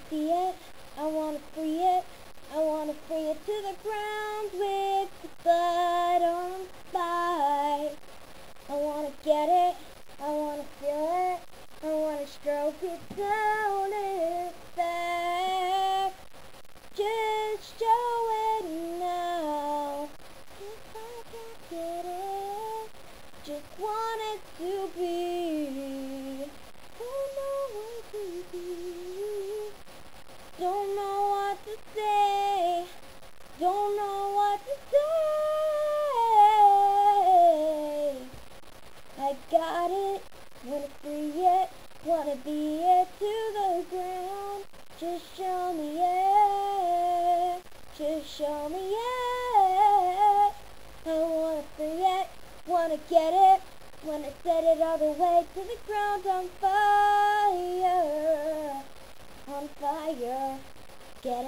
see it, I wanna free it, I wanna free it to the ground with the butterfly. I wanna get it, I wanna feel it, I wanna stroke it down its back. Just show it now. If I can't get it, just want it to be. Don't know what to do. Don't know what to say. Don't know what to say. I got it, wanna free it, wanna be it to the ground. Just show me it, just show me it. I wanna free it, wanna get it, wanna set it all the way to the ground on fire, on fire. Get